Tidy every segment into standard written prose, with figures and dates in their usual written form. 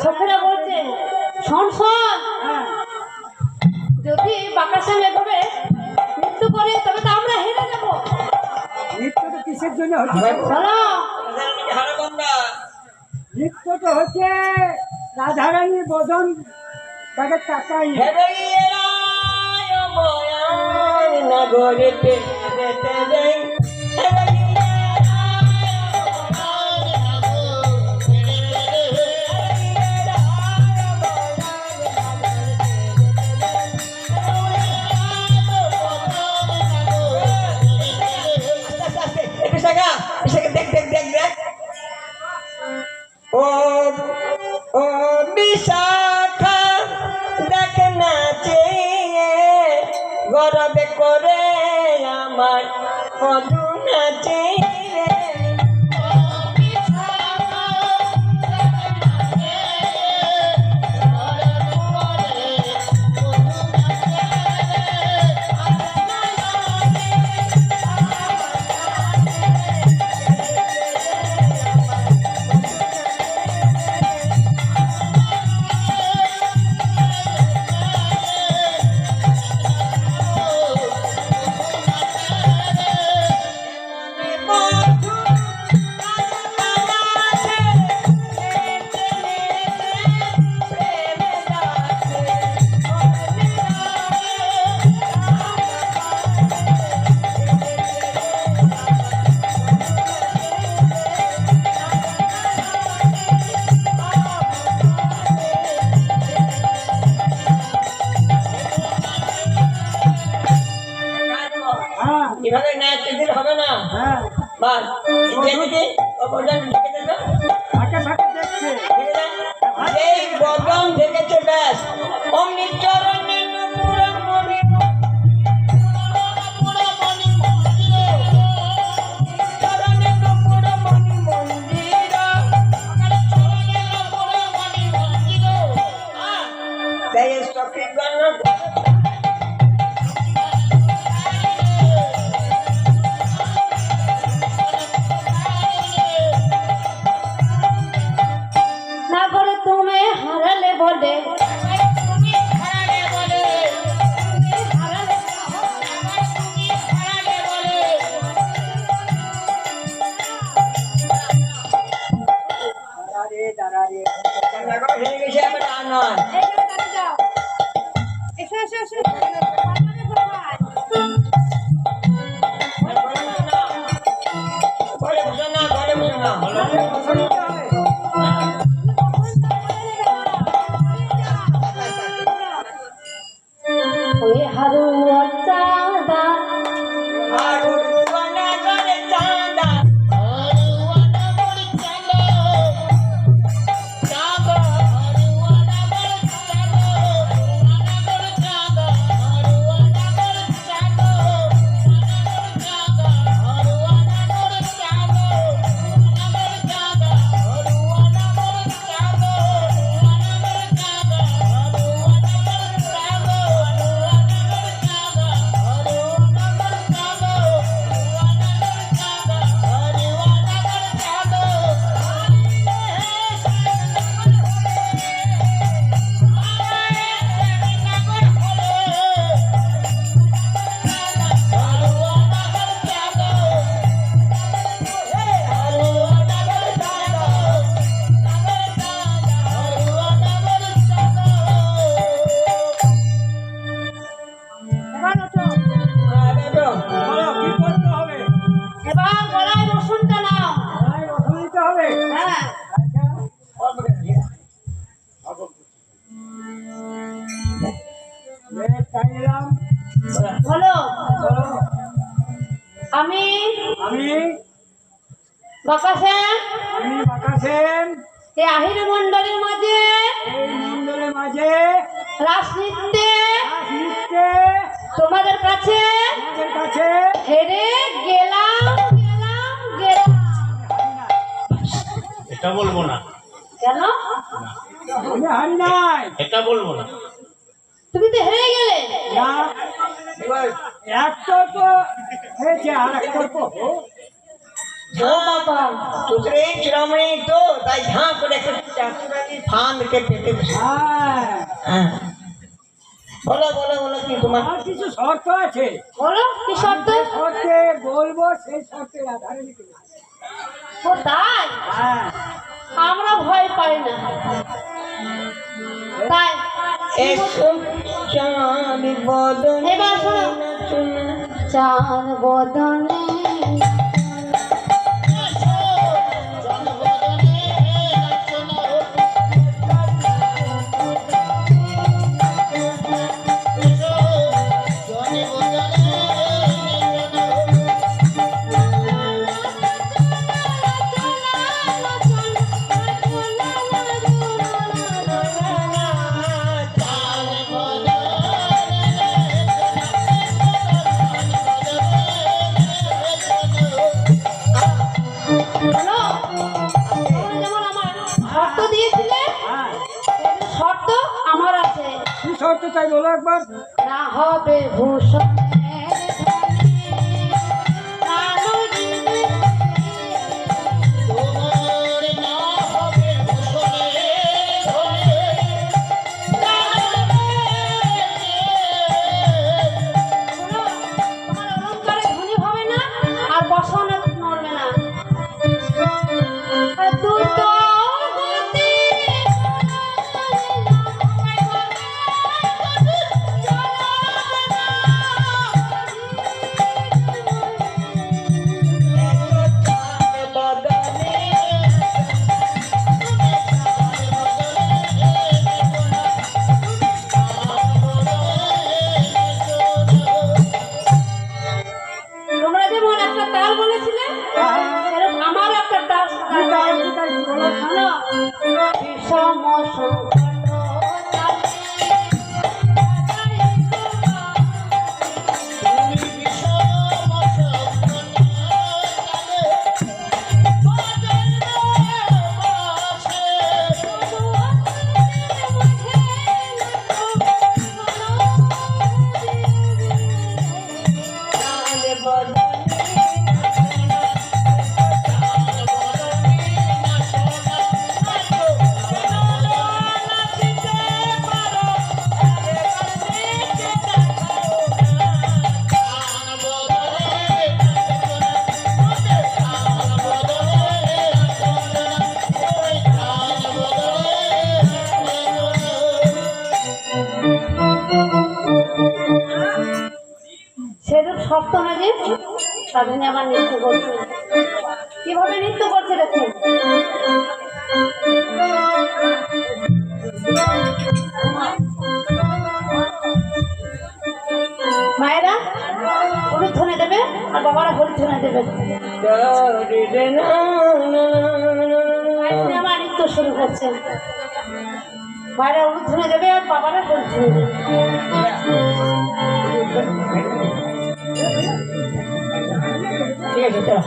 সখীরা বলছে শোন শোন, যদি বাঁকাশ্যাম এভাবে মৃত্যু করে তবে তো আমরা হেরে যাবো। নৃত্য তো কিসের জন্য হচ্ছে? শোনো, নৃত্য তো হচ্ছে রাধারানী বদন তাকে টাকাই নগরেতে দেখ দেখ দেখ দেখ ও ও বিশাখা দেখ নাচে গরবে করে আমার মধু নাচে এভাবে নাচতে দিলে হবে না। বাস এই বদন দেখেছে ব্যাস অমনি চরণে না করে তুমি হারালে বলে হয়ে গেছে আবার আর নয় এসো এসো এসো ঘরে বসো না ঘরে বসো না ওই হারুয়া চাঁদা এবার গলায় রসুনটা নাও। হ্যাঁ বলো আমি বাঁকাশ্যাম এই আহির মন্ডলের মাঝে রাজনীতিতে তোমাদের কাছে হেরে গেলাম। এটা বলবো না। কেন? হারি নাই, এটা বলবো না। তুমি তো হেরে গেলে। এক তর্ক হয়েছে আর এক তর্ক বাবা তোদের এই চিরামণি তো তাই ঝাঁ করে একটা চাকরি ফান রেখে পেটে বসে। হ্যাঁ হ্যাঁ বলো বলো বলো কি তোমার আর কিছু শর্ত আছে বলো কি শর্ত? যে শর্তে বলবো সেই শর্তে রাধারানী কিনা ও তাই? হ্যাঁ আমরা ভয় পাই না তাই এসো চাঁদ বদনে এবার শোনো। নাচনা। চাঁদ বদনে শোনো, তোমরা যেমন আমার শর্ত দিয়েছিলে হ্যাঁ তেমনি শর্ত আমার আছে। কি শর্ত তাই বলো একবার না হবে ভূষণ আর বসানো নড়বে না। আর দুটো গতি তোমরা যেমন একটা তাল বলেছিলে এরকম আমার একটা তাল কি তাই কি তাই বলো শোনো, বিষম সংকট সেরূপ শর্ত অনুযায়ী সাধনে আমার নৃত্য করছে। কিভাবে নৃত্য করছে দেখুন। মায়েরা হলুদ দেবে আর বাবারা হলুদ দেবে। আমার নৃত্য শুরু করছে। মায়েরা হলুদ দেবে আর বাবারা হলুদ দেবে। ঠিক আছে চলো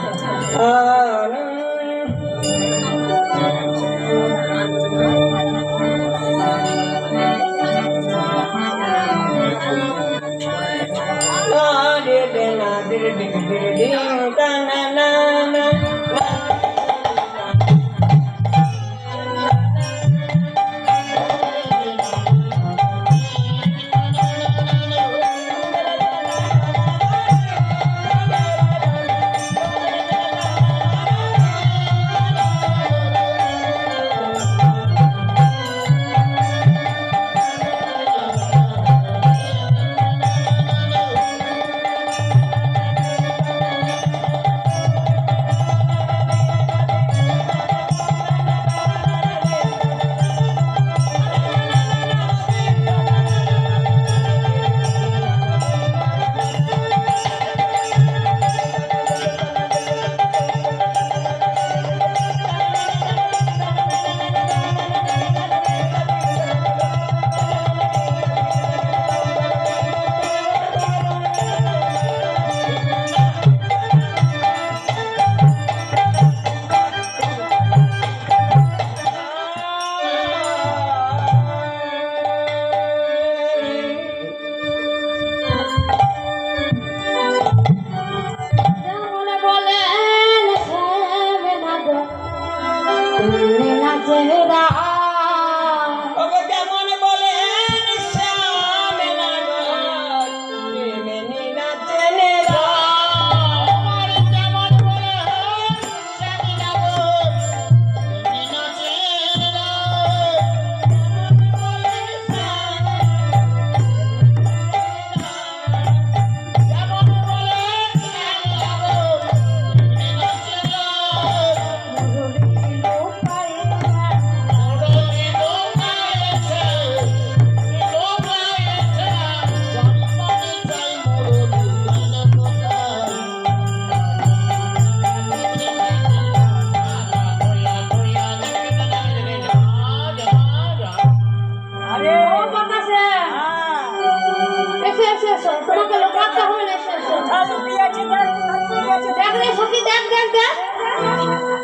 দেখ দেখ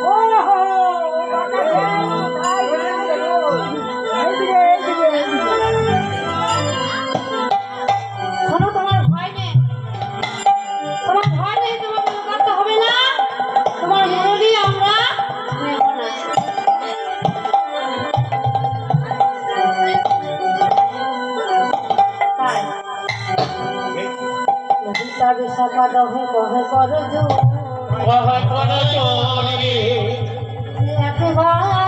ও হো এইদিকে এইদিকে এইদিকে শোনো, তোমার ভয় নেই, তোমার ভয় নেই, তোমাকে লুকাতে হবে না, তোমার মুরলি আমরা নেব না। তাই নদীটা বিশাখা দহে কহে করো জো কহ করো চোরে একবার